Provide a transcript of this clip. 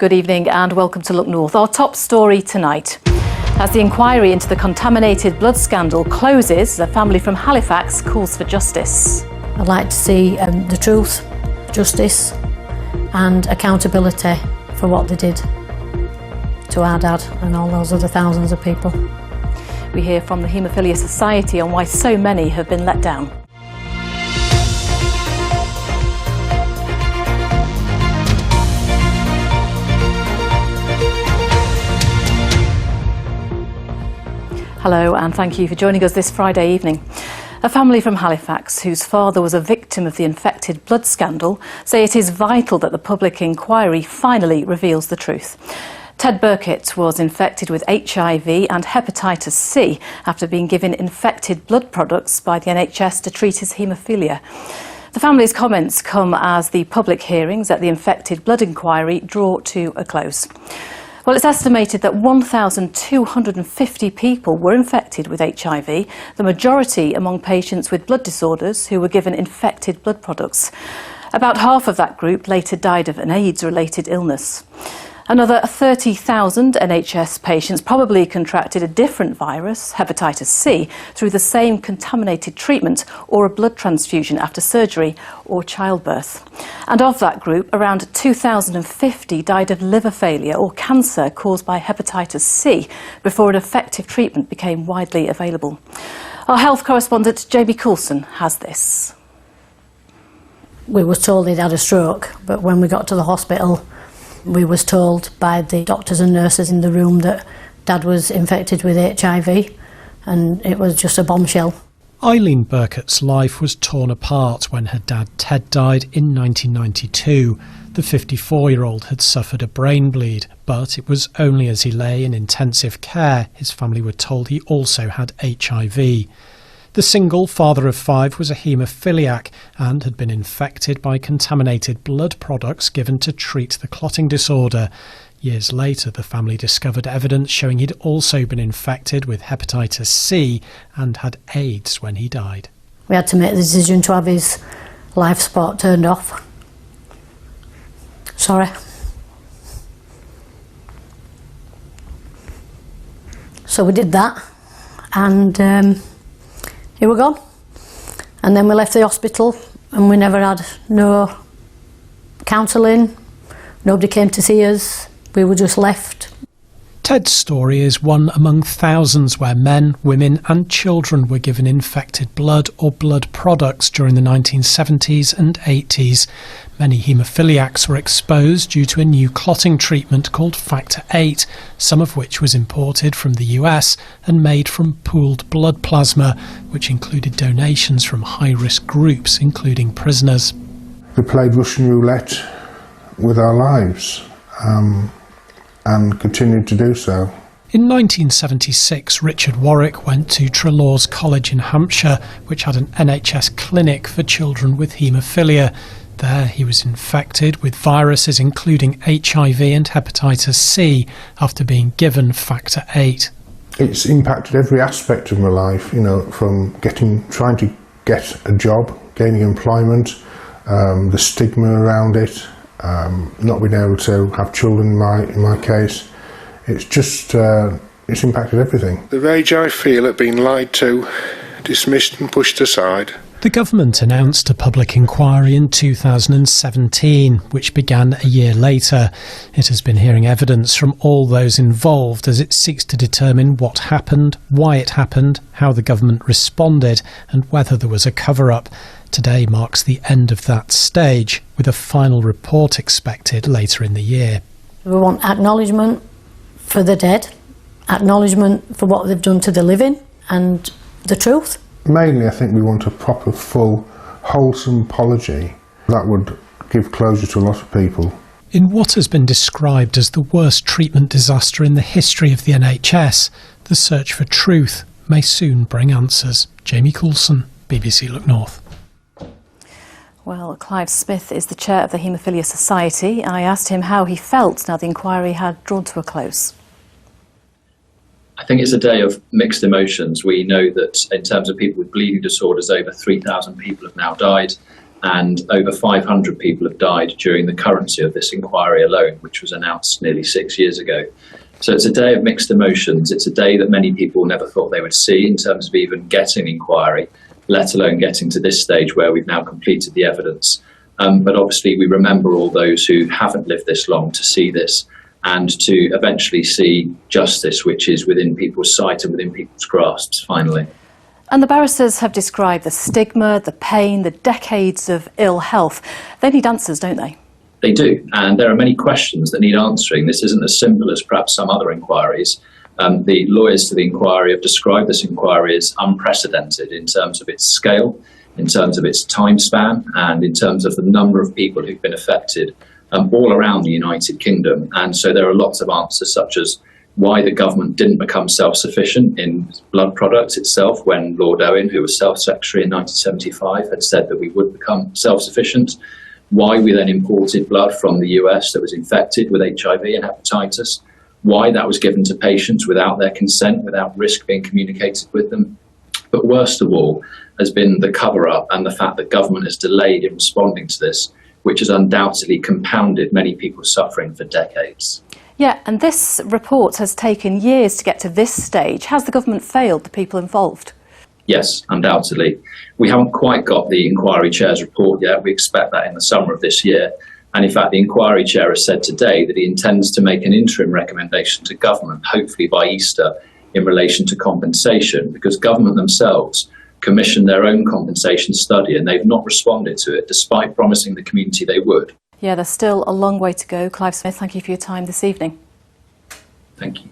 Good evening and welcome to Look North. Our top story tonight. As the inquiry into the contaminated blood scandal closes, a family from Halifax calls for justice. I'd like to see the truth, justice and accountability for what they did to our dad and all those other thousands of people. We hear from the Haemophilia Society on why so many have been let down. Hello and thank you for joining us this Friday evening. A family from Halifax, whose father was a victim of the infected blood scandal, say it is vital that the public inquiry finally reveals the truth. Ted Burkert was infected with HIV and hepatitis C after being given infected blood products by the NHS to treat his haemophilia. The family's comments come as the public hearings at the infected blood inquiry draw to a close. Well, it's estimated that 1,250 people were infected with HIV, the majority among patients with blood disorders who were given infected blood products. About half of that group later died of an AIDS-related illness. Another 30,000 NHS patients probably contracted a different virus, hepatitis C, through the same contaminated treatment or a blood transfusion after surgery or childbirth. And of that group, around 2,050 died of liver failure or cancer caused by hepatitis C before an effective treatment became widely available. Our health correspondent Jamie Coulsen has this. We were told he'd had a stroke, but when we got to the hospital, we was told by the doctors and nurses in the room that Dad was infected with HIV, and it was just a bombshell. Eileen Burkert's life was torn apart when her dad Ted died in 1992. The 54-year-old had suffered a brain bleed, but it was only as he lay in intensive care his family were told he also had HIV. The single father of 5 was a haemophiliac and had been infected by contaminated blood products given to treat the clotting disorder. Years later, the family discovered evidence showing he'd also been infected with hepatitis C and had AIDS when he died. We had to make the decision to have his life support turned off. Sorry. So we did that, and he were gone. And then we left the hospital and we never had no counselling, nobody came to see us, we were just left. Ted's story is one among thousands where men, women and children were given infected blood or blood products during the 1970s and 80s. Many haemophiliacs were exposed due to a new clotting treatment called Factor VIII, some of which was imported from the US and made from pooled blood plasma, which included donations from high-risk groups, including prisoners. We played Russian roulette with our lives. And continued to do so. In 1976, Richard Warwick went to Trelawn's College in Hampshire, which had an NHS clinic for children with haemophilia. There he was infected with viruses including HIV and hepatitis C after being given Factor VIII. It's impacted every aspect of my life, from trying to get a job, gaining employment, the stigma around it, not being able to have children in my case. It's just, it's impacted everything. The rage I feel at being lied to, dismissed and pushed aside. The government announced a public inquiry in 2017, which began a year later. It has been hearing evidence from all those involved as it seeks to determine what happened, why it happened, how the government responded, and whether there was a cover-up. Today marks the end of that stage, with a final report expected later in the year. We want acknowledgement for the dead, acknowledgement for what they've done to the living, and the truth. Mainly, I think we want a proper, full, wholesome apology. That would give closure to a lot of people. In what has been described as the worst treatment disaster in the history of the NHS, the search for truth may soon bring answers. Jamie Coulsen, BBC Look North. Well, Clive Smith is the chair of the Haemophilia Society. I asked him how he felt now the inquiry had drawn to a close. I think it's a day of mixed emotions. We know that in terms of people with bleeding disorders, over 3,000 people have now died. and over 500 people have died during the currency of this inquiry alone, which was announced nearly 6 years ago. So it's a day of mixed emotions. It's a day that many people never thought they would see in terms of even getting inquiry, let alone getting to this stage where we've now completed the evidence. But obviously we remember all those who haven't lived this long to see this and to eventually see justice, which is within people's sight and within people's grasps, finally. And the barristers have described the stigma, the pain, the decades of ill health. They need answers, don't they? They do, and there are many questions that need answering. This isn't as simple as perhaps some other inquiries. The lawyers to the inquiry have described this inquiry as unprecedented in terms of its scale, in terms of its time span, and in terms of the number of people who've been affected all around the United Kingdom. And so there are lots of answers, such as why the government didn't become self-sufficient in blood products itself when Lord Owen, who was Health Secretary in 1975, had said that we would become self-sufficient, why we then imported blood from the US that was infected with HIV and hepatitis, why that was given to patients without their consent, without risk being communicated with them. But worst of all has been the cover-up and the fact that government has delayed in responding to this, which has undoubtedly compounded many people's suffering for decades. Yeah, and this report has taken years to get to this stage. Has the government failed the people involved? Yes, undoubtedly. We haven't quite got the inquiry chair's report yet. We expect that in the summer of this year. And in fact, the inquiry chair has said today that he intends to make an interim recommendation to government, hopefully by Easter, in relation to compensation, because government themselves commissioned their own compensation study and they've not responded to it, despite promising the community they would. Yeah, there's still a long way to go. Clive Smith, thank you for your time this evening. Thank you.